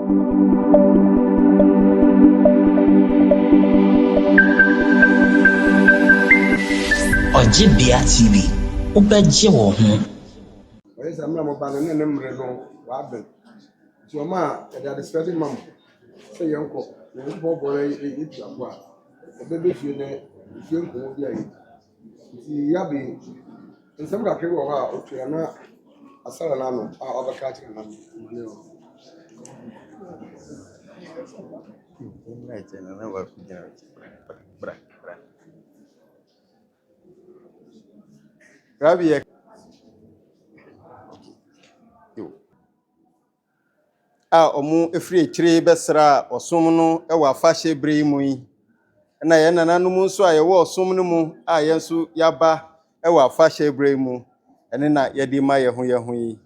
Ojibia TV, ubeje wo ho. Oyesa mra mo ba ne mre no wa ben. Ti o ma e da discussing mam. Say yanko, ne bo bo e tu akwa. Obebe fie ne fie nko bi ayi. Ti ya be nsem ka kere wo ha o tu na asara na no a obaka chi na no. Right, and I never forget. Rabbi, omu efri echire besra osum no e wa fashe bre mu yi na ye nananu mu so aye wo osum no mu a ye nso yaba e wa fashe bre mu ene na ye di ma ye ho yi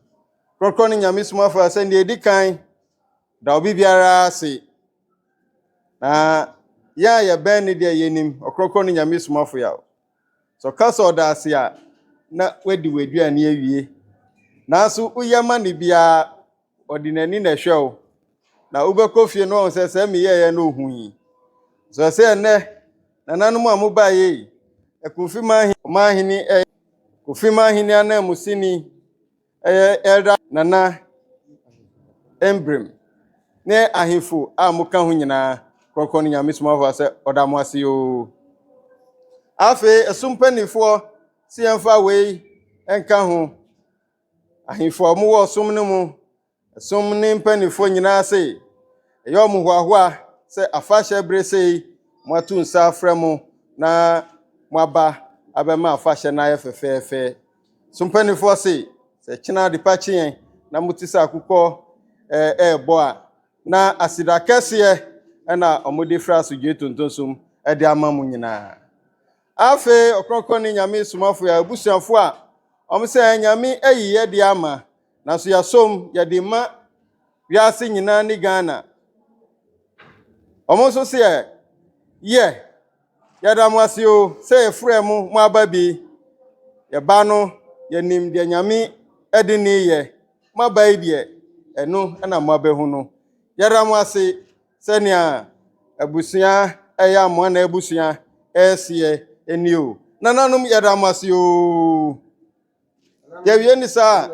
krokro ni Nyame Somafo ase ndi edikan da obi biara se na ya ye ben ni de yenim okrokro ni Nyame Somafo ya so kaso da ase a na wedi ani awie na so uyama ni bia ordinary na hwew na ubekofie no se se me ye no hu so se ne nananum amuba ye ekunfi mahini kufi mahini ana musini elda nana embrem ne ahifo amuka hu nyina kokko ni Nyame Somafo se odamo ase yo afi esumpanifo si emfa we enka hu ahifo omuwo sum ne mu som ne mpanifo nyina se eyo mu hwahwa se afahye bre se mo atu nsa afremu na mo aba abema afahye na ye fefefe som mpanifo se kina de pachi na mutisa akukọ ebo a na asida kese na omode fraso gyetontonsom de amamu nyina afi okronkron ni Nyame Somafo ya busuafo a omse Nyame ayiye de ama na so yasom yade ma wiase nyina ni Ghana omo so se ye yadam wasio se efremu mo ababi ye ba no yanim de Nyame ede ni ye mo abai de eno na mo abahu no yadam wase se nia abusua eya mo na abusua esie enio nananum yadam wasio ye wie ni sa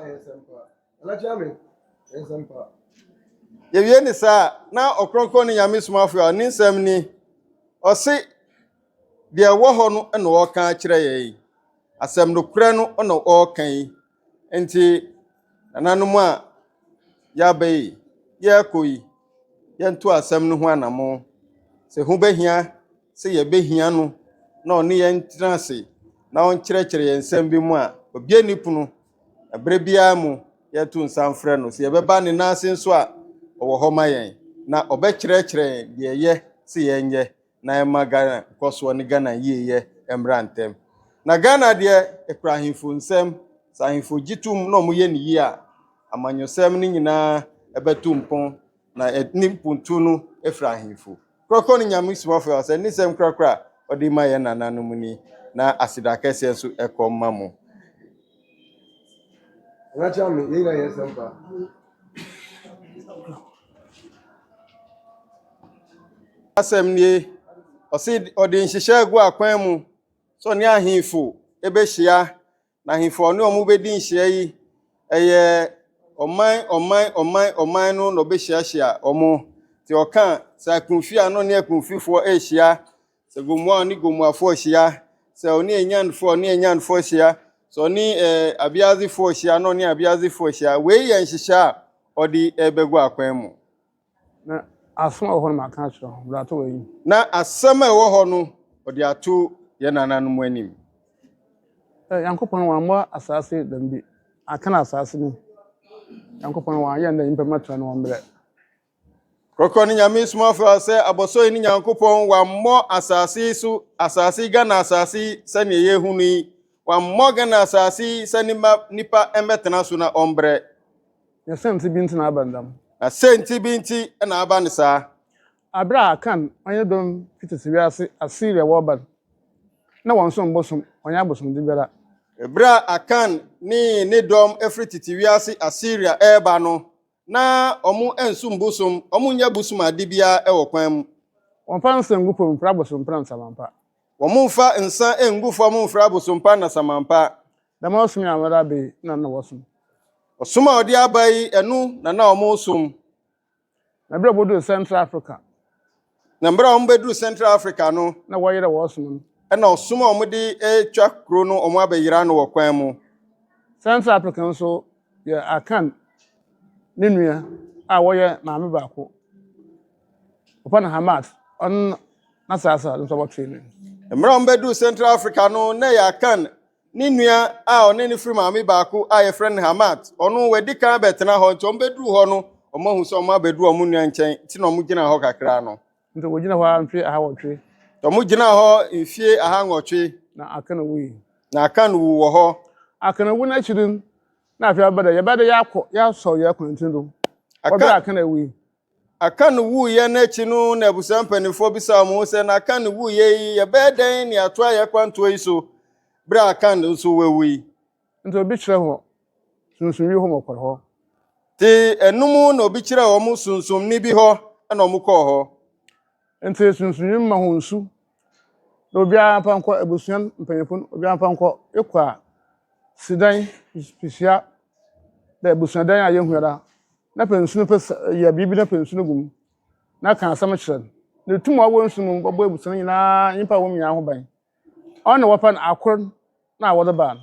ye wie ni sa na okronkron ni Nyame Somafo a ninsem ni osi de wo ho no na wo kan kire ye asem no kure no na wo kan enti nananum a ya bai ye koyi ye nto asem no ho anamo se hu behia se ye behia no na oni ye ntrase na on kire ye nsem bi mu a obie nipunu abre bia mu ye tu nsam frɛ no se ye beba ne nase nso a owo ho mayen na obekire de ye se ye nye na ema Ghana koso ne Ghana ye emrantem na Ghana de ekrahimfo nsem sahimfo gitum no mo ye ni yi a amanyosem ni nyina ebetumpon na etnimpuntu no efrahimfo krokro ni Nyame Somafo ase ni sem krokra odi ma ye nananum ni na asida kese so ekomma mo Racha me ye ga yesempa. Asem ni osi odi nhihye agu akwan mu so ni ahimfo ebehia na ahimfo ne omu bedi nhihye yi eye oman no no behia omu ti okan sa kunfi ano ne kunfifo ehia se gomu ni gomuafo ehia se oni enyanfo ehia so ni abiazifo ehia no ni abiazifo ehia we ye nhihye a odi ebegu akwan mu na asoma wo ho ma kan so brato we na asema wo ho no odi atu ye nananum anim yankopon wa mo asase dambi akana asase ni yankopon wa ye na impa matra no mbre krokro ni Nyame Somafo ase aboso ni yankopon wa mo asase su asase Ghana asase sane ye hunu wa mo Ghana asase sane nipa emetena so na ombre ya senti binti na abandam na senti binti na abane sa abra kan onye dom fitisi ase Assyria woban na wonso bosom onye abosom di bera ebra akan ni dom efri titi wiase Assyria eba no na ɔmo ensum bosom ɔmo nya bosom ade bia ɛwɔ kwan mu wɔn fa nsa ngu pom fra bosom pra nsamampa wɔmo mfa nsa engu fam mfra bosom pa na samampa dama osum ya amara be na wɔsum ɔsom a ɔde abai ɛno na ɔmo som na bere bodu Central Africa na mbra ɔmo beduru Central Africa no na wɔyere wɔsum ɛna ɔsom a ɔmo de etwa kuro no ɔmo abayira no wɔ kwan mu Central Africa nso yɛ akan ne nua a wɔyɛ maame baako opa na Hamat on na sasa nso wɔtwe ne mbra ɔmo beduru Central Africa no na yɛ akan ne nua a ɔne ne firi maame baako a yɛ frɛ no Hamat ɔno wadi kan bɛtena hɔ nti ɔmo beduru hɔ no ɔmo hu sɛ ɔmo abedu ɔmo nua nkyɛn ti na ɔmo gyina hɔ kakra no nti wɔgyina hɔ a mfe aha wɔtwe ɔmo gyina hɔ mfie aha nwɔtwe na akana wi na akan wu wɔ hɔ akana wu na chirin na afia bada yɛbɛda yakɔ yasɔ yɛ kwantin do ɔbɛ akana wi akan wu yɛ n'akyi no na abusa mpanimfoɔ bi sa ɔmo sɛ na akan wu yɛ yi yɛbɛɛ dɛn ne atoa yɛ kwantoa yi so bere akan nso wawu yi nti obi kyerɛ hɔ sunsunwi hɔ mɔkɔrɔ hɔ te enum na obi kyerɛ ɔmo sunsumni bi hɔ na ɔmo kɔɔ hɔ nti sunsunwi ma ho nsu na obi ampa nkɔ abusuan mpanyinfo obi ampa nkɔ ekɔ a sidan pisia da abusuadan a yɛhuara na pensu pɛ yɛ bibi na pensu no gum na kan asɛm kyerɛ na tum a wɔ nsu mu bɔbɔ abusuan nyinaa nyimpa wɔ mia ho ban ɔna wɔpa na akor na wɔde ba no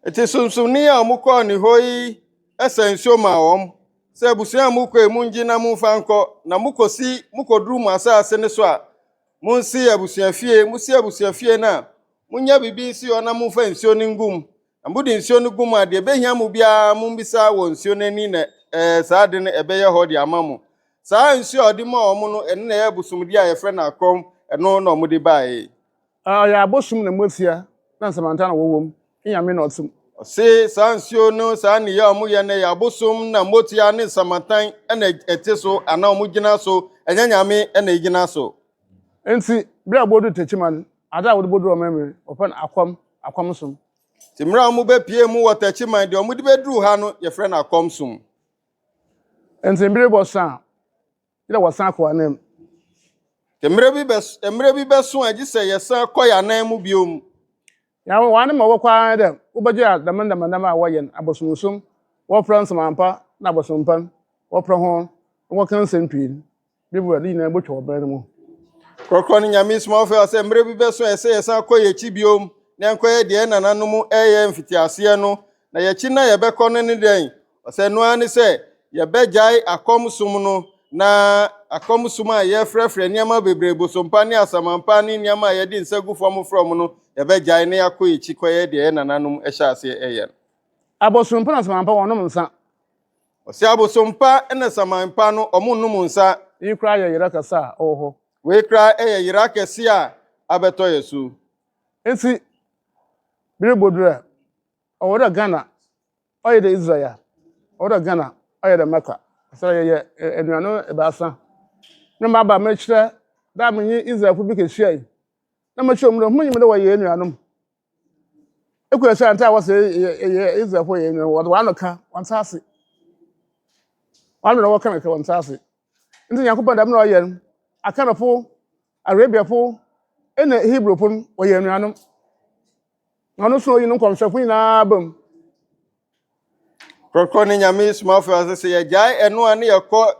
eti sunsumni a ɔmo kɔɔ ne hɔ yi ɛsɛ nsuo ma wɔm sɛ abusua a mokɔ emu ngye na momfa nkɔ na mokoduru mu asase ne so a monsi abusua fie na munya bibi nsi hɔ na momfa nsuo no ngum na mode nsuo no gum a deɛ ɛbɛhia mu biara mombisa wɔ nsuo no ani na saa de no ɛbɛyɛ hɔ de ama mo saa nsuo a ɔde ma ɔmo no ɛno na ɛyɛ abosomdi a yɛfrɛ no akɔm ɛno na ɔmo de baeɛ ɔyɛ abosom na mosia na nsamanta na wɔwɔ mu Nyame na ɔtum ɔse saa nsuo no saa ne yɛ ɔmo yɛ no yɛ abosom na motia ne nsamatan ɛna ɛte so ana ɔmo gyina so ɛnyɛ Nyame ɛna ɛgyina so nti bere abodu techiman ada wodu bodu ɔmɛmɛ ɔpɛ akɔm som ti mra ɔmo bɛpie mu wɔ techiman deɛ ɔmo de bɛduru ha no yɛfrɛ no akɔm som nti bere bɔ sa ila wɔsan akɔ anam mmerɛ bi bɛso a gye sɛ yɛsan kɔ yɛ anan mu biom ya wane ma wɔkwa dɛ wobɛgye adamandamandam a wɔyɛ abosomsom wɔfrɛ nsamampa na abosompan wɔfrɛ ho wɔka nsɛmpii bibu de nyinaa botwa ɔbɛn mu kɔkɔ no Nyame Somafo sɛ mmerɛ bi bɛso a ɛsɛ yɛsan kɔ yɛkyi biom na nkɔyɛ deɛ nananom ɛyɛ mfitiaseɛ no na yɛkyi na yɛbɛkɔ no ne dɛn ɔsɛ noa ne sɛ yɛbɛgyae akɔmsom no na akɔmsom a yɛfrɛfrɛ nneɛma bebree bosompa ne asamampa ne nneɛma a yɛde nsa gu fam frɔm no yɛbɛgyae ne akɔ yɛkyi kɔyɛ deɛ nananom ɛhyɛ aseɛ ɛyɛ abosompa na asamampa wɔnom nsa ɔsɛ abosompa ne asamampa no ɔmo nnom nsa yi kura yɛ yɛrɛ kasa a ɔwɔ hɔ wei kura ɛyɛ yera kɛse a abɛtɔ yɛ so nti bere bodura ɔwɔ dɛ Ghana ɔyɛ dɛ Israel ɔwɔ dɛ Ghana ɔyɛ dɛ Mecca sɛ yɛ aduano ɛbaasa na maba mɛkyerɛ da menye Israelfo bi kɛhyia yi na mɛkyerɛ mu dɛ mo nyim dɛ wɔyɛ anuanom ekura sɛ anta wɔ sɛ yɛ Israelfo yɛ anuanom wɔde wɔn anoka wɔn nsa ase wɔn ano wɔka mɛka wɔn nsa ase nti Nyankopɔn dɛm na ɔyɛ no Akanafo Arabiafo ɛna Hebrewfo no wɔyɛ anuanom na ɔno so oyi no nkɔmhyɛfo nyinaa bam kɔkɔ ne Nyame Somafo sɛ yɛgyae ɛno a ne yɛkɔ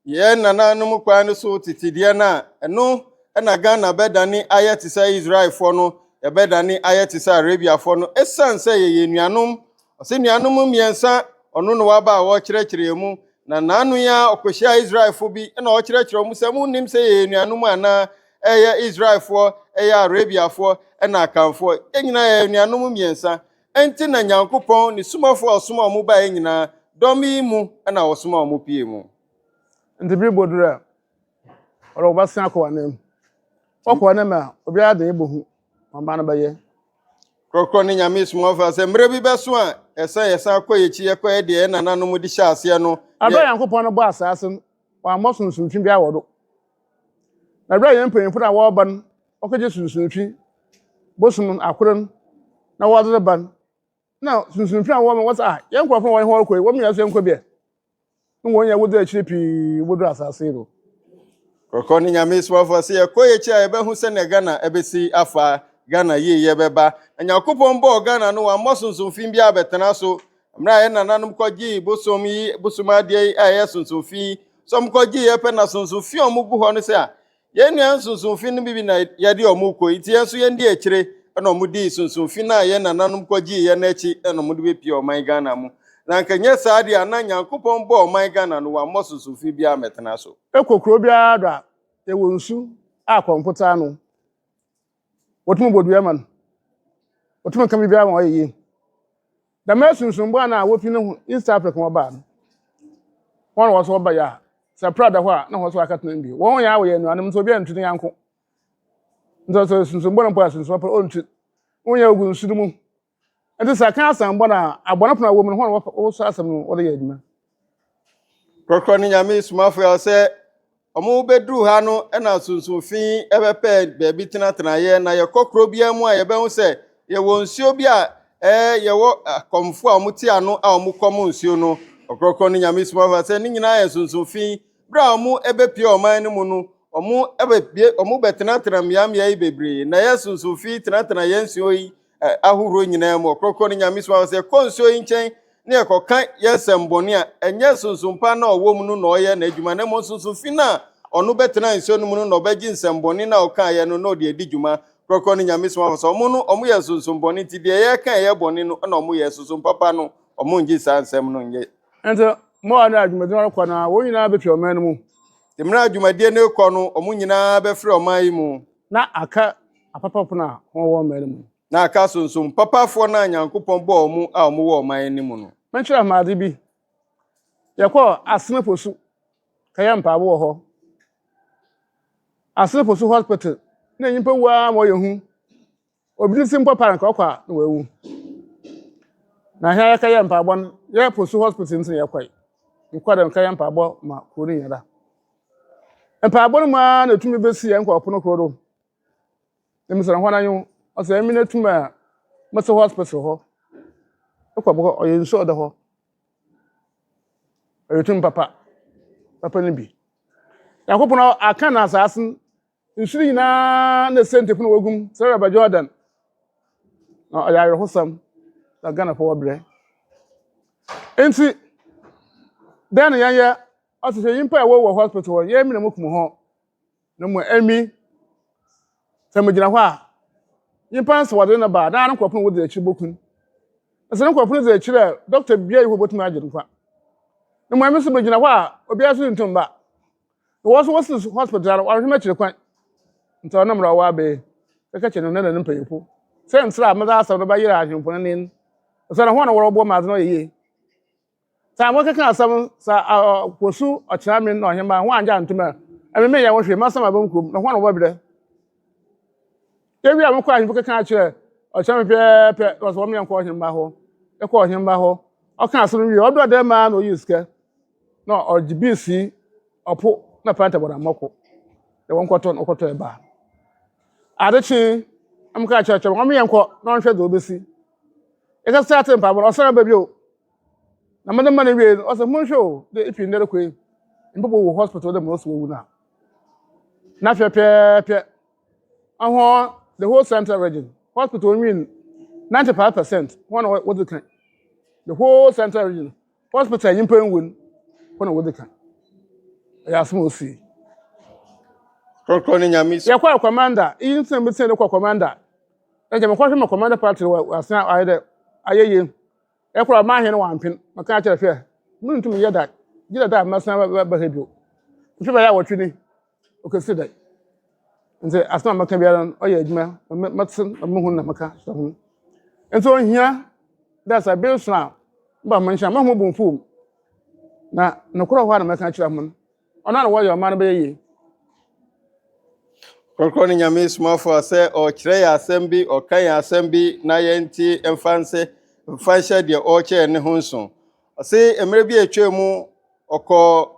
yɛn nananom kwan no so titideɛ no a ɛno ɛna Ghana bɛdane ayɛ te sɛ Israelfoɔ no yɛbɛdane ayɛ te sɛ Arabiafoɔ no ɛsiane sɛ yɛyɛ nuanom ɔsɛ nuanom mmiɛnsa ɔno na waba a wɔkyerɛkyerɛ mu na nanu ya ɔkɔhyia Israelfoɔ bi ɛna ɔkyerɛkyerɛ mu sɛ munim sɛ yɛyɛ nuanom anaa ɛyɛ Israelfoɔ ɛyɛ Arabiafoɔ ɛna akamfoɔ ɛnyina yɛyɛ nuanom mmiɛnsa enti na Nyankopɔn ne Somafo a ɔsoma ɔmo bae nyinaa dɔm yi mu ɛna ɔsoma ɔmo pie mu nti bere bodura ɔrɔ ɔbɛsen akɔ anam ɔkɔ anam a obiara de ebohu ɔba no bɛyɛ kɔkɔ ne Nyame Somafo sɛ mmerɛ bi bɛso a ɛsɛ yɛsan kɔ yɛkyi yɛkɔyɛ deɛ nananom de hyɛ aseɛ no abɛ Nyankopɔn no bɔ asase no wɔammɔ sunsuntwi bi awɔ do na bere yɛn mpanyinfo na wɔreba no ɔkɔgye sunsuntwi bosom akoro no na wɔde ba no na sunsuntwi a wɔn wɔsa yɛn nkurɔfo wɔn hɔ kɔ wɔn nyɛ so nkɔ bia no one ya would actually would assassino. Kokoni Nyame Somafo se yekoye chi a yebehu se ne Ghana ebesi afa Ghana ye yebeba anyakopon bo Ghana no amosunsunfin bia betena so mra ye nananum koji bosom yi bosomade aye sunsunfin som koji ye pe na sunsunfin omugu ho no se a ye nua sunsunfin no bibi na ye de omuko iti enso ye ndi akire na omudi sunsunfin na ye nananum koji ye na echi na omudu be pie oman Ghana mu na nkanye saade ana nyankopon bo oman Ghana no amosunsunfin bia metena so Ekokro bia da Ewusi a computer no. Wotum bodua man. Wotum kan bia ma oye. Da mesunsun bo na wofi no East Africa mo ba no. Won wo so ba ya. Sa prada ho a na ho so akatena bi. Won ya wo ye no anum so bia ntuni yanko. Nzo sunsun bo na po sunsun po ontu. Won ya ogun suru mu. Enti sa kan asan bo na agbona pona wo mu no wo so asam no wo de yaduma. Kokoni Nyame Somafo ya se omu bedru ha no na sunsunfin ebepe bebi tenatena ye na ye kokro bia mu a ye behu se ye wo nsuo bi a ye wo komfo a muti ano a omu kom nsuo no Ɔkrɔnkrɔnyi Nyame Somafo se ni nyina ye sunsunfin bra omu ebepie oman no mu no omu ebepie omu betenatena miamia yi bebre na ye sunsunfin tenatena ye nsuo yi ahuro nyina mu Ɔkrɔnkrɔnyi Nyame Somafo se konsuo yi nchen ne ekokan yesemboni a enye sunsunpa na owom no na oye na adwuma na mo sunsunfi na onu betena nso no mu no na obegi nsemboni na okan ye no na odi adwuma Ɔkrɔnkrɔnyi Nyame Somafo so omu no omu ye sunsunboni ti de ye kan ye boni no na omu ye sunsunpapa no omu ngi sansem no nge Ento mo na adwuma no kwa na wo nyina be pio man mu. timra adwuma de ne ko no omu nyina be frɛ oman yi mu Na aka apapa na ho wo man mu. na aka sunsunpapa fo na nyankopɔn bɔ omu a omu wo oman ni mu no Menchira maade bi. Yakọ asene posu. Kaya mpa wo ho. Asene posu hospital. Na nyimpa wa mo yehu. Obi sim papa nka kwa na wewu. Na ha kaya mpa bon, ya posu hospital ntin yakwai. Nkwada kaya mpa bo ma kori yara. Mpa bon ma na tumi besi ya nkwa pono koro. Emisara hwana yu. Ose emi na tuma mase hospital ho. Ekwa bo oye nso da ho. Oyetum papa ni bi yakopona aka na asasin nsuri nyina na sente pono wagum sere ba Jordan na ayare hosam na Ghana for wabre enti den yanya asese yimpa wo hospital ye mi na mukum ho na mu emi samagina ho a yimpa nso wode na ba na nkopon wo de achi bokun asene nkopon de achi doctor bia yi ho botum agye kwa na mo emi so begina ho a obi aso ntumba wo so hospital wa hwema kire kwan nto na mra wa be ka kire no na na mpayepo se ntra amada aso no ba yira ahwempo na nin so na ho na wo bo ma no yeye sa mo kaka asam sa kosu ochira mi na ohema ho anja ntuma emi me ya wo hwe masama ba mkrom na ho na wo bere ewi am kwa ahwempo kaka kire ochira mi pe so wo me nko ohema ho e ko ohema ho oka asam wi odo de ma na oyiska no ogbc opo na panta bora mako e won koto e ba adechi am ka chacho mo me yanko na nhwe do obesi e ka start mpa bora osara ba bi o na mo na wi o se mo hwe de ifi ndere kwe mpopo wo hospital de mo so wu na pe ahụ the whole central region hospital win 95% one what the kind the whole central region hospital yin pen won one what the kind ya small see Ɔkrɔnkrɔnyi Nyame ya kwa commander yin sen bi sen kwa commander e je me kwa hwe commander party wa san ayede ayeye e kwa ma hene wa mpin maka kire fe mun tum ye da gida da masan ba hebio fi ba ya wotwi ni o consider nze asma maka bia oye adwuma matsin amuhu na maka so nso hia that's a business ba man sha mahu bunfu na nokoro ho na maka kira mun ona na wo yo man ba ye Ɔkrɔnkrɔnyi Nyame Somafo sɛ ɔkyerɛ ya asɛm bi ɔka ya asɛm bi na yɛnti mfanse mfanhyɛ deɛ ɔkyerɛ ne ho nso ɔse emere bi etwa mu ɔkɔ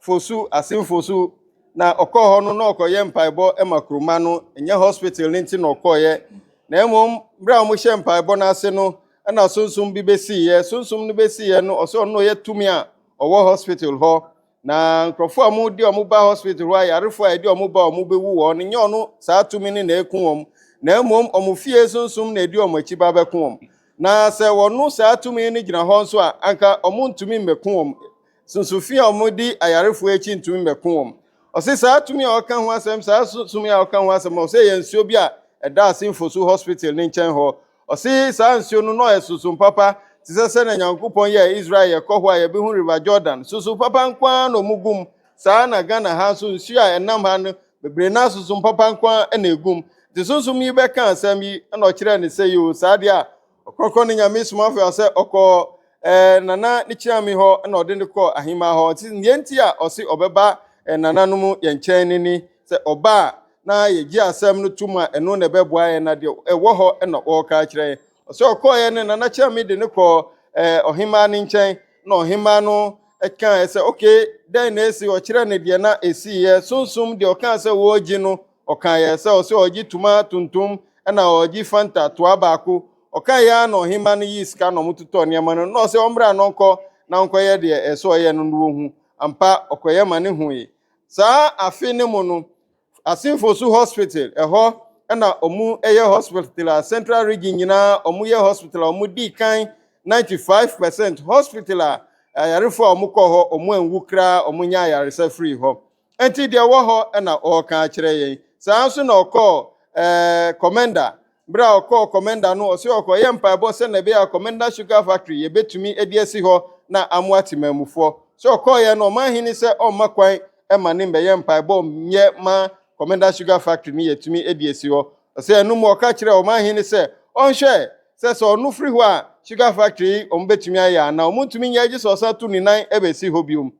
fosu asemfosu na ɔkɔ hɔ no na ɔkɔyɛ mpaebɔ ema kuruma no enye hospital ne nti na ɔkɔyɛ na emom bra mo hyɛ mpaebɔ na ase no na sunsum bi besi ye sunsum no besi ye no ɔsɛ ɔno yɛ tumi a ɔwɔ hospital hɔ na nkrɔfo a mo di ɔmo ba hospital hɔ ayarefo a ɛdi ɔmo ba ɔmo bewu wɔ no nyɛ ɔno saa tumi ne na eku wɔm na mmom ɔmo fie sunsum na ɛdi ɔmo akyi ba bɛko wɔm na sɛ wɔno saa tumi ne gyina hɔ nso a anka ɔmo ntumi mmɛko wɔm sunsufie a ɔmo di ayarefo akyi ntumi mmɛko wɔm ɔse saa tumi a ɔka ho asɛm saa tumi a ɔka ho asɛm ɔse yɛ nsuo bi a ɛda asemfo so hospital ne nkyɛn hɔ ɔse saa nsuo no na ɔyɛ susum papa te sɛ na Nyankopɔn yɛ Israel yɛkɔ hɔ a yɛbɛhu river Jordan susum papa nkwa na ɔmo gum saa na Ghana ha so nsuo a ɛnam ha no bebree na susum papa nkwa na egum te sunsum yi bɛka asɛm yi na ɔkyerɛ ne sɛ yo saa deɛ a ɔkrɔnkrɔn Nyame Somafo sɛ ɔkɔ nana ne kyerɛme hɔ na ɔde ne kɔ ahema hɔ nti nti a ɔse ɔbɛba nananom yɛ nkyɛn nini sɛ ɔba na yɛgye asɛm no tum a ɛno na ɛbɛboa yɛ na deɛ ɛwɔ hɔ na ɔka kyerɛ ɔsɛ ɔkɔɔ ne nana kyerɛme de ne kɔ ɔhema ne nkyɛn na ɔhema no ɛka sɛ okay dɛn na esi ɔkyerɛ ne deɛ na esi yɛ sunsum deɛ ɔka sɛ wɔgye no ɔka yɛ sɛ ɔsɛ ɔgye tuma tuntum ɛna ɔgye fanta toa baako ɔka yɛ na ɔhema no yi sika na ɔmototɔ nneɛma no na ɔsɛ ɔmbra no nkɔ na nkɔyɛ deɛ ɛsɛ ɔyɛ no wɔhu ampa ɔkɔyɛ ma ne hu yi saa afe ne mu no asemfo so hospital ɛhɔ ɛna ɔmo ɛyɛ hospital a central region nyinaa ɔmo yɛ hospital a ɔmo di kan 95% hospital a ayarefo a ɔmo kɔ hɔ ɔmo anwu kra ɔmo nya ayaresa free hɔ enti deɛ wɔ hɔ ɛna ɔka kyerɛ yɛn saa nso na ɔkɔ commander bra ɔkɔ commander no ɔsɛ ɔkɔyɛ mpaebɔ sɛ na ɛbɛyɛ commander sugar factory yɛbɛtumi adi asi hɔ na amo atemamufoɔ sɛ ɔkɔɔyɛ no ɔmanhene sɛ ɔmma kwan ɛma ne mbɛyɛ mpaebɔ nyɛ ma commander sugar factory ni yɛtumi adi asi hɔ ɔsɛ ɛno mu ɔka kyerɛ ɔmanhene sɛ ɔnhwɛ sɛ ɔno firi hɔ a sugar factory ɔmo bɛtumi ayɛ ana ɔmo ntumi nyɛ agye sɛ ɔsa to ne nan ɛbɛsi hɔ biom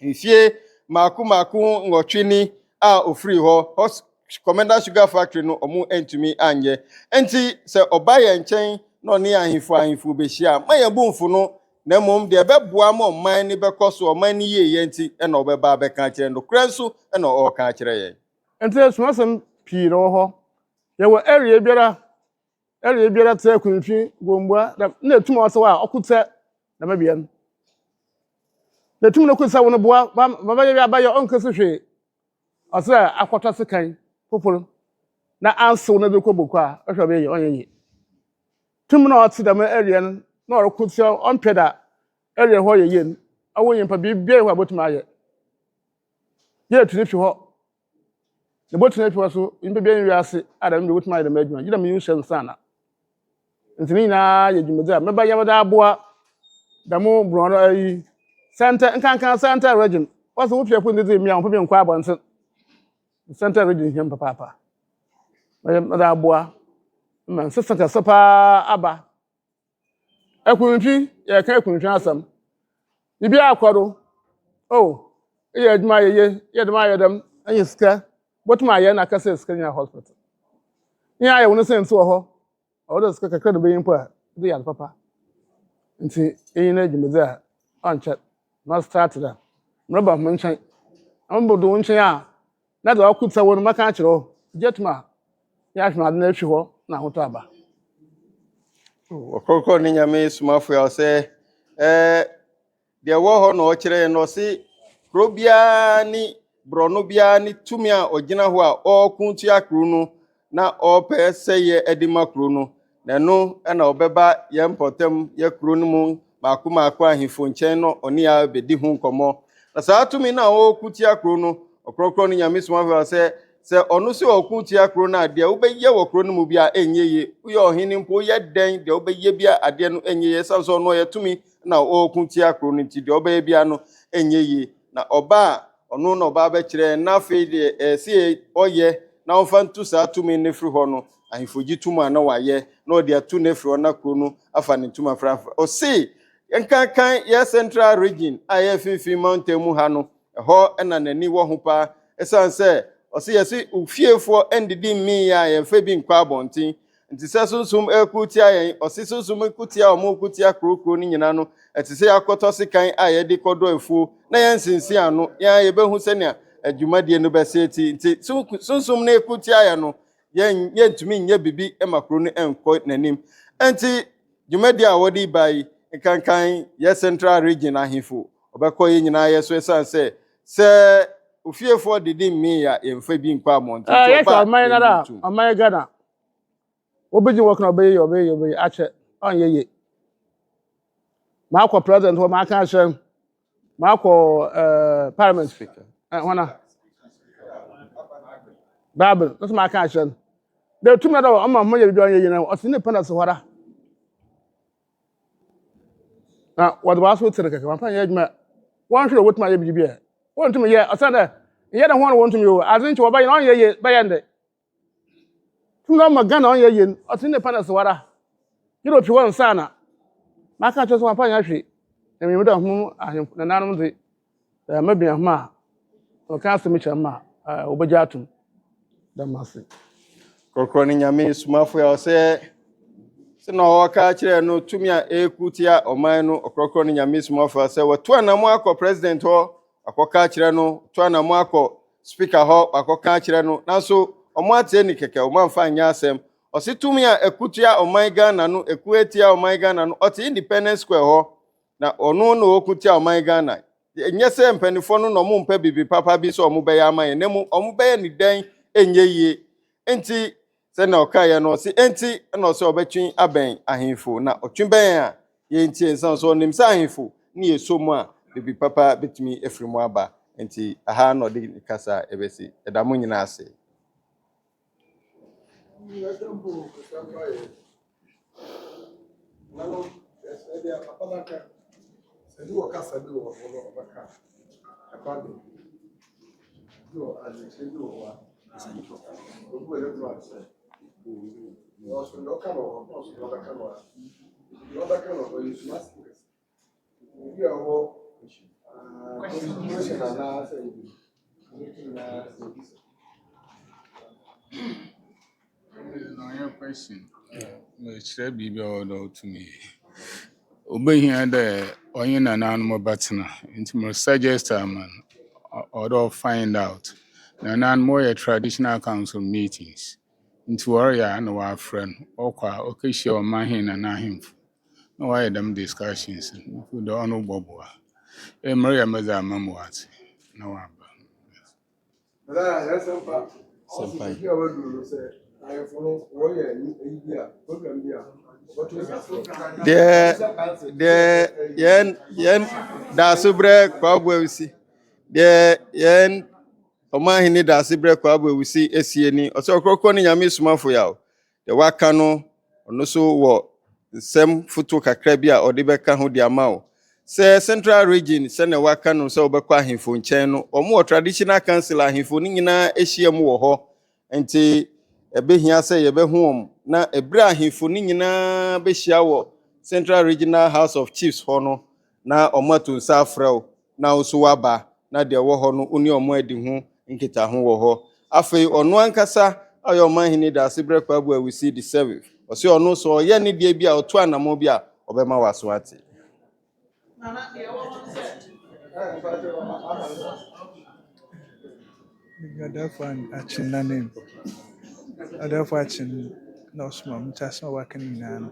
mfie maako nwɔtwe ni a ofiri hɔ commander sugar factory no ɔmo ntumi anyɛ enti sɛ ɔba yɛ nkyɛn na ɔne ahemfo bɛhyia ma yɛ bomfo no na mmom deɛ ɛbɛboa ma ɔman ne bɛkɔ so ɔman ne yie yɛ nti ɛna ɔbɛba bɛka kyerɛ no kora nso ɛna ɔka kyerɛ yɛn enti sumasɛm pii na wɔ hɔ yɛwɔ area biara tɛ kunfi gombua na etum ɔsɛ wa ɔkutɛ na mabia no na etum no kusa wo no boa baba yɛ abayɛ ɔnkɛsɛ hwee ɔsɛ akɔtɔ sekan popolo na ansew na bɛkɔ boko a ɔhwɛ bɛyɛ ɔnyɛ yɛ tum na ɔte dɛm area no na ɔrekutɛ ɔmpɛ da area hɔ yɛ yɛn ɔwɔ nyimpa bibia hɔ abotum ayɛ yɛ tuni fi hɔ na botum fi hɔ so nyimpa bia nwi ase adam de botum ayɛ dɛm adwuma yɛ dɛm yi hyɛ nsana ntini na yɛ dwumadi a mɛba yɛ da aboa dɛm brɔno ayi center nkankan center region wɔsɛ wo fie ko ndezi mi a wo bi nkɔ abɔnten center region hia papa mɛda aboa man sɛ kɛse paa aba akunfi yɛ ka akunfi asɛm bibi akɔdo yɛ adwuma yɛ dɛm ayɛ dɛm ɛyɛ sika botum ayɛ na kasa sika nya hospital nya ayɛ wono sɛ nti wɔ hɔ ɔwɔ sika kakra do bɛyin po a de yɛ papa nti ɛyin na adwumadi a ɔnkyɛ na start da mraba mo nkyɛn ambodo nkyɛn a na da ɔkuta wɔ no maka akyerɛ jetma ya ahwɛ ade na ahwi hɔ na ahotɔ aba ɔkrɔnkrɔn ne Nyame Somafo a ɔsɛ deɛ wɔ hɔ na ɔkyerɛ no ɔse kuro biara ne brɔno biara ne tumi a ɔgyina hɔ a ɔkuntu akro no na ɔpɛ sɛ yɛ adima kuro no na ɛno ɛna ɔbɛba yɛ mpɔtam yɛ kuro no mu maako ahemfo nkyɛn no ɔne a bɛdi ho nkɔmmɔ na saa tumi na ɔkuntu akro no ɔkrɔnkrɔn ne Nyame Somafo a sɛ ɔno sɛ ɔkuntu akro no adeɛ wobɛyɛ wɔ kuro no mu bi a ɛnyɛ yie woyɛ ɔhene mpo yɛ dɛn deɛ wobɛyɛ bi a adeɛ no ɛnyɛ yie sɛ ɔno ɔyɛ tumi na ɔkuntu akro no nti deɛ ɔbɛyɛ bia no ɛnyɛ yie na ɔba a ɔno na ɔba bɛkyerɛ na afei deɛ ɛsɛ ɔyɛ na ɔmfa nto saa tumi ne firi hɔ no ahemfogye tumi a na wayɛ na ɔde ato ne firi hɔ na kuro no afa ne ntoma frafa ɔse yɛnkankan yɛ central region a yɛ finfin mountain mu ha no ɛhɔ ɛna n'ani wɔ ho paa ɛsiane sɛ ɔse yɛse ofiefoɔ ɛndedi mmii a yɛmfa bi nkɔ abɔnten nti sɛ sunsum ɛkutia yɛn ɔse sunsum kutia ɔmo kutia kurokuro no nyina no ɛte sɛ yɛakɔtɔ sekan a yɛde kɔdɔ afuo na yɛnsinsi ano yɛbɛhu sɛnea adwumadie no bɛsɛ ti nti sunsum no ɛkutia yɛ no yɛntumi nyɛ bibi ɛma kuro no ɛnkɔ n'anim nti dwumadie a wɔde ba yi nkankan yɛ central region ahemfo obekọ yi nyina ye so esan se ofiefo didi mi ya emfa bi nkwa amonto to yes ba amay na da amay Ghana obeji work na obey ache on ye ma ko president ho ma kan hye ma ko parliament speaker wana Bible that's my kan the two matter am ma ye bi on ye na o se independence hora na what was so tere keke ma fa ye adwuma one hwe what ma ye bi bi e won tumi ye o se na ye da ho won tumi o azin che oba ye on ye ba ye nde tuna ma Ghana on ye o se independence hora Europe won sana ma ka che so ma fa ya hwe na mi da hu ahemfo na nanom de ma bia ma o ka se mi che ma obeja atum da mase kokro ni nyame Somafo ya se na waka kire no tumi a ekutia oman no okrokro ni nyame Somafo se wato anamo akọ president ho akoka kire no to anamo akọ speaker ho akoka kire no nanso omo ate ni keke omo amfa nya asem o se tumi a ekutia oman Ghana no ekuetia oman Ghana no o te Independence Square ho na ono no okutia oman Ghana enye se mpanifo no no mo mpa bibi papa bi so omo be ya aman ne mu omo be ni dan enye yie enti se na okaya no si enti na so obetwin aben ahemfo na otwin ben a ye enti ensan so nim sa ahemfo ni yesomu a bibi papa betumi efrimu aba enti aha no de kasa ebesi edamo nyina ase No question. Me share bibi odo to me. Obey here the onye na na no batna. Into more suggest man or find out. Na na more traditional council meetings. Into area and our friend okwa okeshe o mahin na him. No why them discussions. Who the ono bobo. E Maria meza mamwat. No one. de yen Daasebre kwa Ewusi de yen omahini Daasebre kwa Ewusi esie ni o se okrokro ni nyame Somafo ya de waka no ono so wo sem futu kakra bi a ode beka ho di ama se central region se na waka no se obekwa ahemfo nchen no omo traditional council ahemfo ni nyina ehia mu wo ho enti ebehia se yebehu na ebra ahemfo ni nyina behia wo Central Regional House of Chiefs ho no na omato nsa afrɛw na oso waba na de wo ho no oni omo adi ho nkita ho wo ho afei ono ankasa ayo omanhini Daasebre kwa Ewusi the 7th o se ono so ye ne die bi a oto anamo bi a obema waso ate Therefore, action na name. Therefore, action no small. Just no working in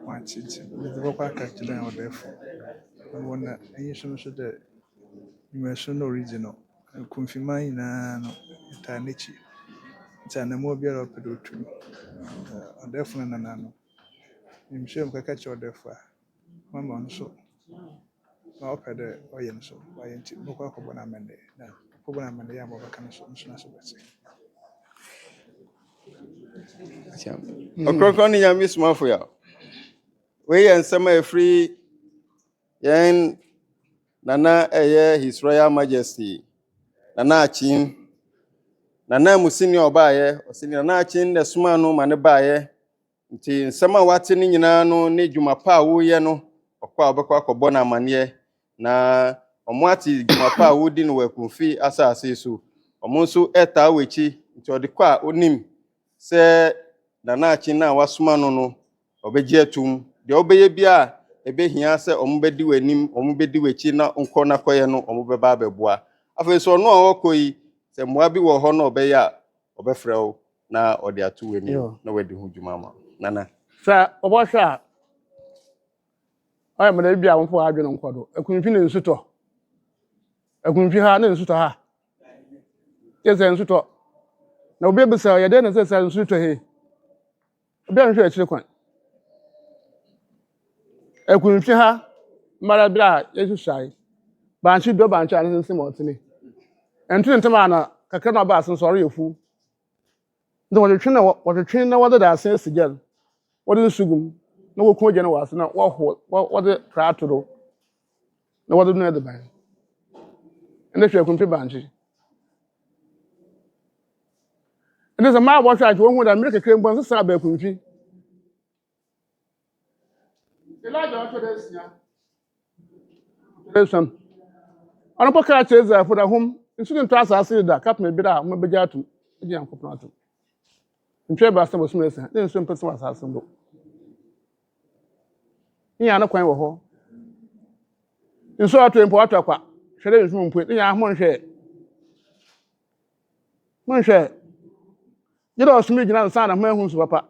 watch it. With the vocal character down therefore. I wonder, and you should the immersion original. Confirming na no eternity. It's an immobile of pedotry. Therefore, no. I'm sure I'm catch your therefore. Mamma so. Na opede oyen so. Why ain't it? No kwakobona mende. Na kwakobona mende ya mobaka so so bese. okrokro ni nyame Somafo ya we yen sama efri yen nana His Royal Majesty nana achin nana musini obaye osini nana achin de suma no mane baye nti nsema wate ni nyina no ne dwumapa a wo ye no okwa obekwa akobọ na amane na omo ati dwumapa a wo di no wakunfi asase so omo nso eta wechi nti odekwa onim se nana achin na wasuma no obeji atum de obeye bia ebehia se omo bedi wanim omo bedi wechi na nkọ na koye no omo beba abeboa afa so no a okoyi se moa bi wo ho na obeya obefrew na ode atu wanim na wadi hu dwumama nana sa obo hwa ay ma na bia wonfo adwene nkodo ekunfi ne nsuto akunfi ha na nsu tɔ ha yɛsɛ nsu tɔ na obi ebisa yɛde na sɛ nsu tɔ he obi anhwɛ akyire kwan akunfi ha mara bra yɛhwehwai banchi do banchi a ne nsɛm ɔtene ɛntu ntem ana kakra na ɔba asen sɔre yɛfu nti wɔtwetwe na wɔde da asen asigya wɔde nsugum na wɔku ogya no wɔ ase na wɔde prato do na wɔde no ɛde ban ɛne hwɛ akunfi banchi ɛne sɛ maa wɔhwɛ akyi wɔhu da mmere kakra mbɔ nsesa aba akunfi Elijah ɔtɔ dɛ asia Resam. Ano po ka cheze for the home. Nsu ntɔ asase da kapme bi da mo begya atum. Eji ankopon atum. Ntwe ba asem osum esa. Ne nsu mpese asase ndo. Ni ana kwan wo ho. Nsu ato mpo ato akwa. Hwere nsu mpo. Ni ya mo nhwe. Mo nhwe. Yira osum gina nsa na mo ehu nsu papa.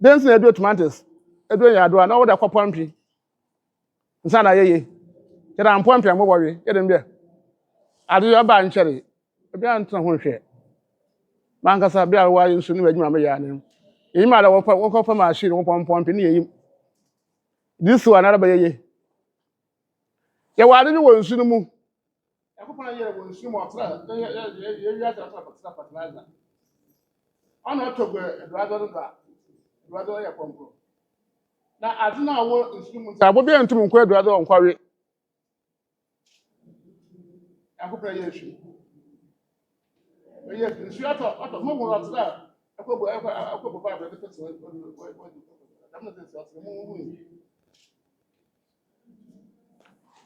Densi na edu tomatoes. Edu ya do na wo da kwapampi. Nsa na yeye. Kira mpɔmpɛ mo wɔwe yɛdem bia ade yɛ ba nkyɛre bia ntena ho hwɛ mankasa bia wa nsu ne adwuma me ya ne yi ma da wɔkɔfa machine wo pɔmpɔmpɛ ne yɛyi this one na ba yɛye yɛ wade ne wɔ nsu no mu yakopana yɛ wɔ nsu mu ɔtra yɛ wi ata ata fertilizer ana ɔtɔgɔ eduado no da eduado yɛ pɔmpɔ na ade na wɔ nsu mu nta bo bia ntum nkɔ eduado ɔnkɔwe akopra yesu oye nsu ato mo mo atla akobo ba ba de pese damna de so mo hu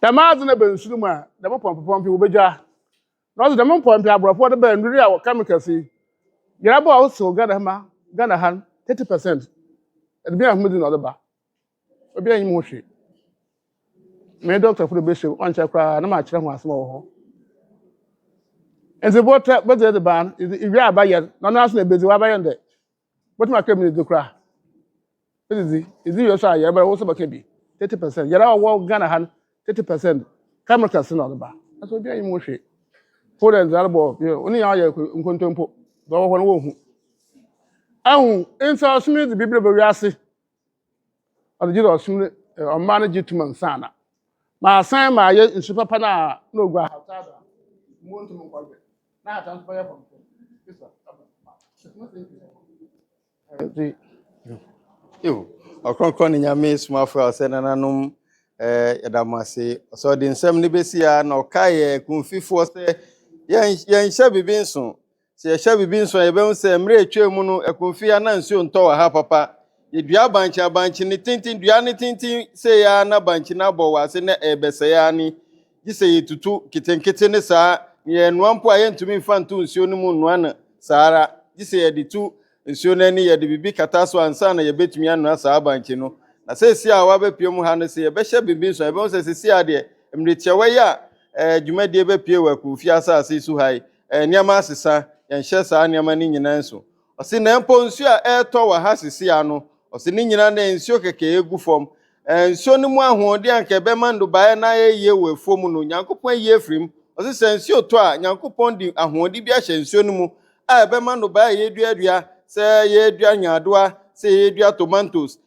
tamaz na bensu mu a da mo pompompi wo begya na so da mo pompi abrofo de ba nduri a chemicals yi yira ba o so Ghana han 30% e bi ahumudi na ba obi anyi mo hwe me doctor for the bishop on chakra na ma kire ho asem wo ho and the water but the ban is if you are by yet no na so be wa by yet but my cream is kra is you so ya but also be 30% yara wo Ghana han 30% chemicals na ba so bi anyi mo hwe for the zalbo oni ya ya nkontompo do wo no wo hu ahun insa so me the bible be wiase o de osum o manage to man sana ma san ma ye nsu papa na ogwa hatada mo ntum nkwabe na atan fire from this Yo, Ɔkrɔnkrɔnyi Nyame Somafo a ɔsɛ nananom yɛdamase so de nsɛm ne besia na ɔkae kumfifo sɛ yɛnhyɛ bibi nso sɛ yɛhyɛ bibi nso yɛbɛhu sɛ mmerɛ etwa mu no akumfia na nsuo ntɔ wɔ ha papa yɛdua abankye ne tintin dua ne tintin sɛ ya na abankye na abɔ wɔ ase na ɛbɛsɛ ya ni gye sɛ yɛtutu ketenkete ne saa yɛnoa mpo a yɛntumi mfa nto nsuo no mu noa no saara gye sɛ yɛde tu nsuo no ani yɛde bibi kata so ansa na yɛbɛtumi anoa saa abankye no na sɛsi a wabɛpie mu ha no sɛ yɛbɛhyɛ bibi nso yɛbɛhu sɛ sɛsi a deɛ mmerɛtiawa yi a dwumadie bɛpie wɔ akumfie asase so ha yi nneɛma asesa yɛnhyɛ saa nneɛma no nyinaa nso ɔse na mpo nsuo a ɛretɔ wɔ ha sisi a no ɔse ne nyinaa na nsuo kɛkɛ egu fam nsuo no mu ahoɔden anka ɛbɛma ndobaeɛ na yɛyie wɔ afuom no Nyankopɔn ayi afiri mu ɔse sɛ nsuo tɔ a Nyankopɔn de ahoɔden bi ahyɛ nsuo no mu a ɛbɛma ndobaeɛ yɛduadua sɛ yɛdua nyaadoa sɛ yɛdua tomatoes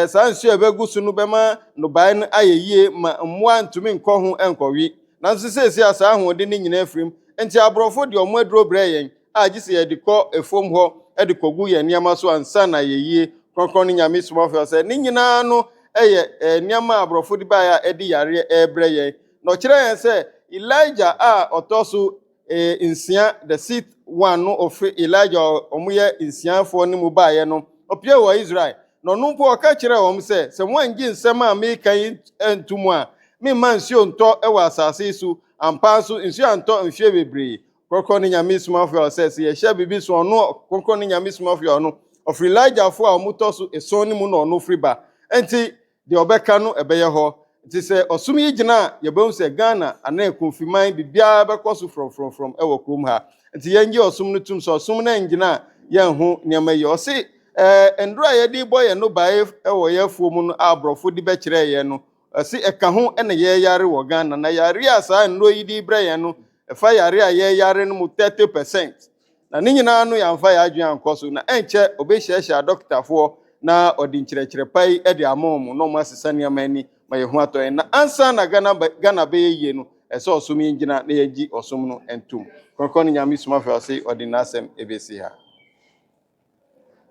saa nsuo a ɛbɛgu so no bɛma ndobaeɛ no ayɛ yie ma mmoa ntumi nkɔ ho nkɔwe nanso sɛsi a saa ahoɔden no nyinaa afiri mu nti aborɔfo de ɔmo aduro brɛ yɛn a gye sɛ yɛde kɔ afuom hɔ de kɔgu yɛn nneɛma so ansa na yɛyie Ɔkrɔnkrɔnyi Nyame Somafo sɛ ne nyinaa no ɛyɛ nneɛma aborɔfo de baeɛ a ɛde yareɛ ɛrebrɛ yɛn na ɔkyerɛ yɛn sɛ Elijah a ɔtɔ so nsia the 6th one no ɔfiri Elijah ɔmo yɛ nsiafoɔ no mu baeɛ no ɔpie wɔ Israel na ɔno mpo ɔka kyerɛ wɔn sɛ moangye nsɛm a meka yi nto mu a memma nsuo ntɔ wɔ asase yi so ampa nso nsuo antɔ mfie bebree Ɔkrɔnkrɔnyi Nyame Somafo sɛ yɛhyɛ bibi so ɔno Ɔkrɔnkrɔnyi Nyame Somafo ɔno ɔfiri Elijah fo a ɔmotɔ so eson ne mu na ɔno firi ba enti deɛ ɔbɛka no ɛbɛyɛ hɔ nti sɛ ɔsom yi gyina a yɛbɛhu sɛ Ghana anaa kumfiman bibiara bɛkɔ so from ɛwɔ kurom ha nti yɛngye ɔsom no tum sɛ ɔsom no ngyina a yɛnho nneɛma yi ɔse ndoro a yɛde bɔ yɛn no bae ɛwɔ yɛn afuo mu no a aborɔfo de bɛkyerɛ yɛn no asi eka ho ene ye yare wo Ghana na yare asa nro yi di bre yen no efa yare a ye yare no mu 30%. Na ne nyina no yamfa ya adwen ankoso na enche obehyiahia doctor fo na odi nkyerɛkyerɛ pai de amom no ma sesa nneɛma ani ma ye ho atɔ na ansa na Ghana be ye no ɛsɛ ɔsom yi gyina na yɛgyi ɔsom no entum Ɔkrɔnkrɔn ne Nyame Somafo ase ɔde n'asɛm ebesi ha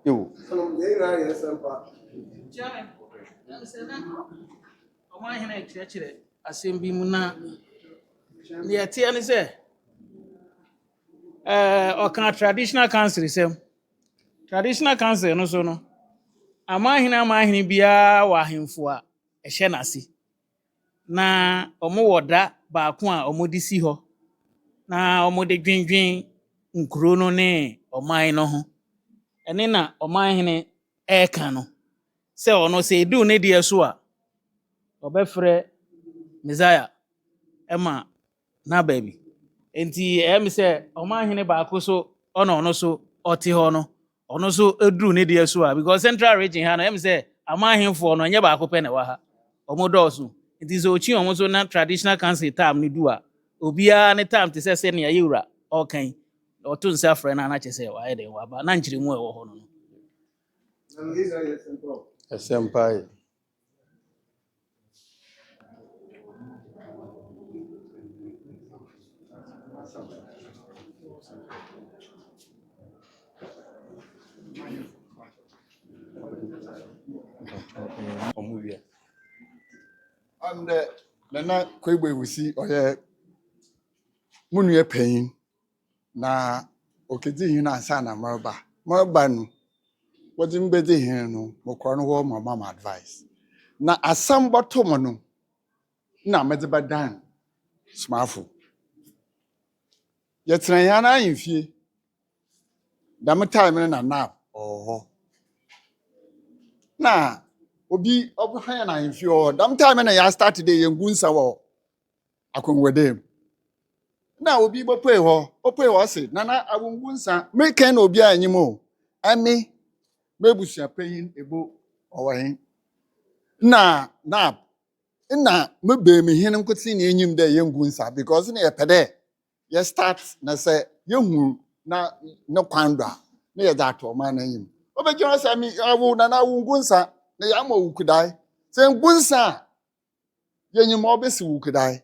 Yɛwoh Ɔmahene kyerɛkyerɛ asɛm bi mu na ne yɛteɛ ne sɛ ɔka traditional council sɛm traditional council no so no amahene biara wɔ ahemfo a ɛhyɛ n'ase na ɔmo wɔ da baako a ɔmo de si hɔ na ɔmo de dwendwen nkuro no ne ɔman no ho ɛne na ɔmahene ɛɛka no sɛ ɔno sɛ edu ne deɛ so a ɔbɛfrɛ Messiah ɛma na baabi enti ɛyɛ me sɛ ɔmahene baako so ɔno so ɔte hɔ no ɔno so eduru ne deɛ so a because central region ha no ɛyɛ me sɛ amahemfoɔ no ɛnyɛ baako pɛ na ɛwɔ ha ɔmo dɔɔso nti sɛ okyi ɔmo so na traditional council time ne du a obiara ne time te sɛ nea yɛwura ɔkan ɔto nsa frɛ no anakyɛ sɛ wayɛ dɛn waba na nkyerɛmu a ɛwɔ hɔ no ɛsɛmpai And Nana Kwebu Ewusi oye munue pain na okedi hin ansa na maraba no wodi mbedi hin no mokro no ho mama advice na asam bottom no na mede badan Somafo yetra ya na ahemfie dam time na nap na obi obuhan na ahemfie o dam time na ya start day yengunsa wo akonwedem na obi bopwe ho se nana awungunsa meken na obi anyim o ami mebusua payin ebo owahin na mebe me hin nkoti na enyim de yengunsa because na yepede ye start na se yehu na ne kwandwa na ye that o man anyim obegye se mi awu nana awungunsa na ya ma wukudai se ngunsa yenyim obesi wukudai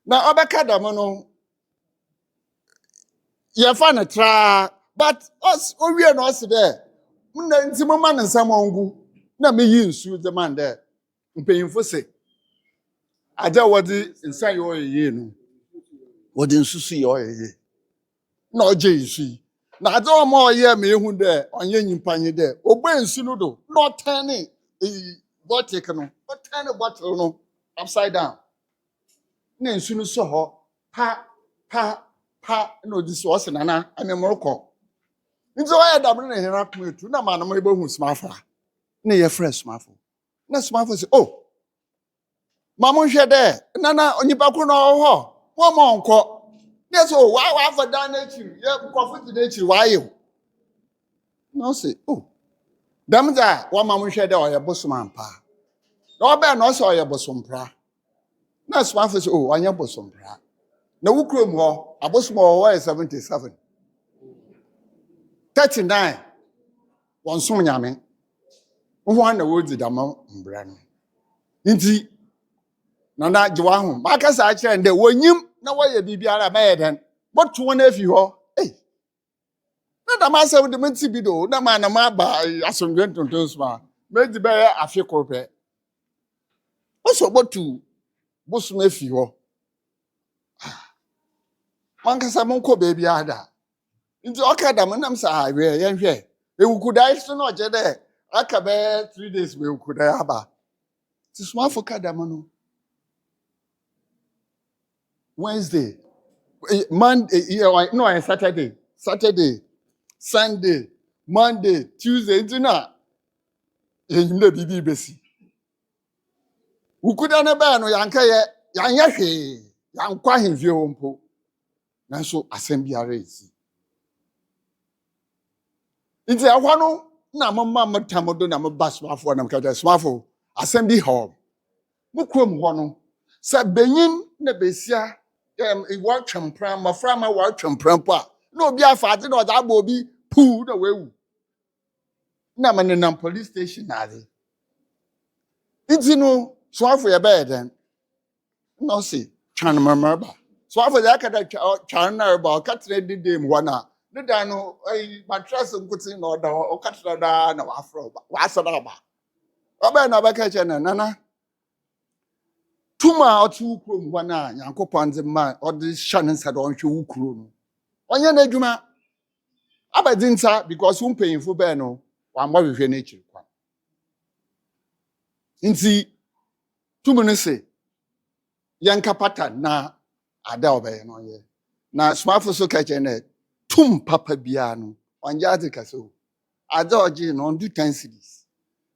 na obeka dam no ye fa na tra but us owie no se de na ntimo ma nsam ongu na meyi nsu de man de mpeyimfo se aja wodi nsa yo yeye no wodi nsusu yo yeye na oje nsu na aja o ma oye me ehu de onye nyimpanye de ogbe nsu no do no tane bottle no tane bottle no upside down na nsu no so ho pa na odi so ose nana amemoroko nti oye dam na hera kumetu na ma na mo ebehu Somafo na ye fresh Somafo na Somafo say oh mamu hwe de nana onipa ko no ho wo mo nko na so wa fa dan na chi ye kofu ti na chi wa ye no say oh dam da wa mamu hwe de oye bosomampa na obe na so oye bosompra na Somafo say oh anya bosompra na wukrom ho abosom ho 77 39 wonsom Nyame wo na wodi dam mbra no nti nana jiwa hu makasa a kire nde wonyim na woye bibiara mayeden boto na afi ho na dam asem de menti bi do na ma na ma ba asomdwe ntonton sma meji be afi kope oso botu bosom afi ho mankasa monko beebi ada nti okada monam sa we yenhwe ewukudai so na oje de aka be 3 days we ewukudai aba ti Somafo kada no Wednesday Monday no Saturday Sunday Monday Tuesday ntina yenyimle bibi besi ukuda na ba no yanka ye yanya hwe yankwa hemfie ho mpo nanso asem biara esi nti ahwa no na mama matamodo na mba Somafo na mkaja Somafo asɛm bi hɔ mo krom hɔ no sɛ benyin na besia wɔ twempran mafra ma wɔ twempran po a na obi afa ade na ɔda aba obi puu na wewu na manenam police station na ade nti no Somafo yɛ bɛyɛ den no se twan mamaba Somafo ya kada twan na ba ɔkatra di dem hɔ na ne da no matras nkuti na ɔda hɔ ɔkatra da na wafrɔ ba wasada ba ɔbɛn na ɔbɛka kyɛ na nana tuma ɔtu kuro hɔ na Nyankopɔn de ma ɔde hyɛ ne nsa da ɔhwɛ wo kuro no ɔnyɛ na adwuma abɛdi nsa because wo mpanyinfo bɛn no wamma hwehwɛ n'akyiri kwan nti tumu no se yɛnka pata na ada ɔbɛyɛ no ɔyɛ na Somafo so ka kyɛ na tum papa biara no ɔnyɛ ade kasa o ada ɔgye no ɔndu 10 cedis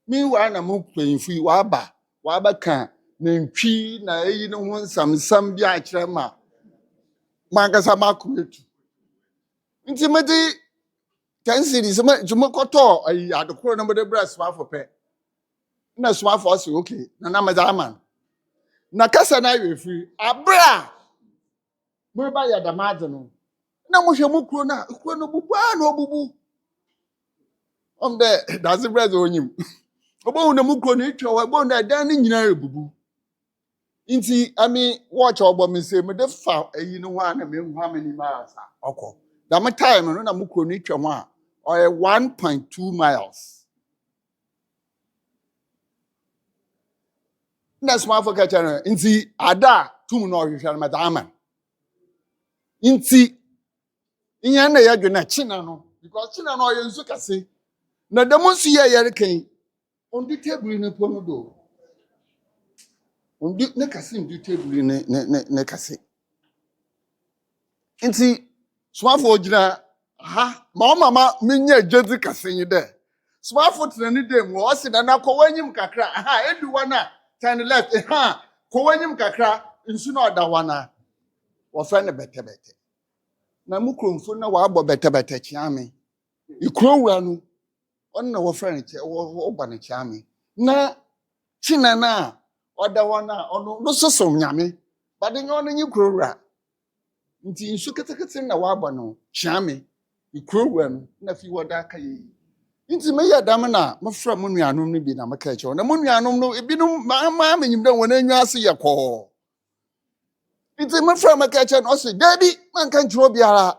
meanwhile na mo mpanyinfo yi wabɛka na ntwi na eyi no ho nsamsam bi akyerɛ ma mankasa makoetu nti mede 10 cedis mo kɔtɔ ayi adekoro no mode bra Somafo pɛ na Somafo ɔse okay na mede ama na kasa na awe free abra mo ba ya damade no na mo hwɛ mo kuro no bubu na obubu de Daasebre zo onyim obo na mo kuro no etwa obo na dan ni nyina ebubu nti ami watch obo me say me de fa ayi no ho a na me hu amani miles akọ da me time no na mo kuro no etwa ho a or 1.2 miles na Somafo ka kyerɛ nti ada tum na ɔhwehwɛ no madama nti inya na yɛdwe na china no because china no ɔyɛ nsu kase na da mo nsu yɛ yɛrekan ondi table no po no do ondi ne kase ondi table ne kase nti Somafo gyina ha ma mama menye jedi kase nyi dɛ Somafo tena ne dem wɔ ɔse na nakɔ wanyim kakra aha edu wana turn left aha kɔ wanyim kakra nsu na ɔda wana wɔfrɛ ne bɛtɛbɛtɛ na mu kromfo na wabɔ bɛtɛbɛtɛ kyiame ikrowura no ɔno na wɔfrɛ ne kyɛ wɔba ne kyiame na china na ɔda wana ɔno no soso Nyame bade nyɛ ɔno nyi krowura nti nsu ketekete na wabɔ no kyiame ikrowura no na fi wɔda aka yi nti me yɛ dam na mafrɛ mo nuanom no bi na meka kyɛw na mo nuanom no ebinom ma menyim dɛ wɔn anwa ase yɛ kɔɔ nti mafrɛ meka kyɛw no ɔse dabi manka nkyerɛ biara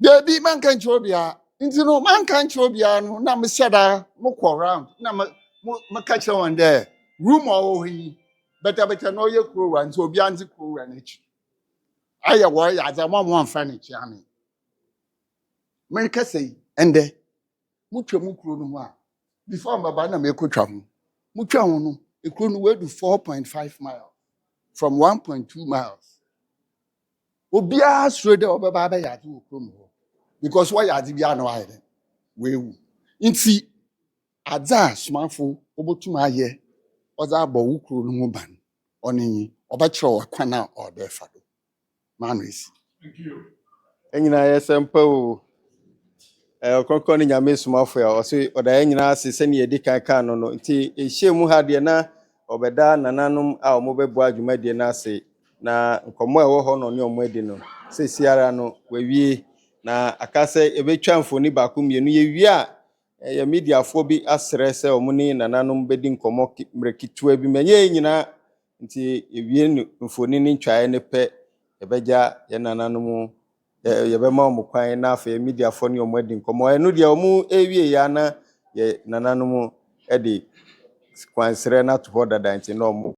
dabi manka nkyerɛ biara nti no manka nkyerɛ biara no na mehyɛda mo kɔ round na meka kyerɛ wɔn dɛ room ɔwɔ yi bɛtɛbɛtɛ na ɔyɛ kurowura nti obi anze kurowura n'akyi ayɛ wɔyɛ adze mo amfa ne kyiame America say ende mutwa mu kuro no ho a before mbaba na mekotwa ho mutwa ho no ekuro no we do 4.5 miles from 1.2 miles obia sure de obaba ba ya de kuro no because why ya de bia na why de wewu nti adza Somafo obotum aye oza aba wo kuro no ho ban onenyi obakyerɛ wakwana ɔdo efa do manwesi thank you enyina yesempa o Ɔkrɔnkrɔnyi Nyame Somafo ya ɔse ɔda nyina ase sɛ ne yɛdi kan no no nti ehye mu ha de na ɔbɛda nananom a ɔmo bɛbo adwuma de na ase na nkɔmɔ ɛwɔ hɔ no ne ɔmo adi no sesiara no wawie na akasɛ ebetwa mfoni baako mienu yewie a ɛyɛ mediafoɔ bi asrɛ sɛ ɔmo ne nananom bɛdi nkɔmɔ mrekitua bi menye nyina nti ewie mfoni ne ntwae ne pɛ ɛbɛgya yɛ nananom yɛbɛma ɔmo kwan na afɛ mediafoɔ ne ɔmo adi nkɔmɔ ɛno deɛ ɔmo ewie ya na yɛ nananom ɛde kwansrɛ na to hɔ dada nti na ɔmo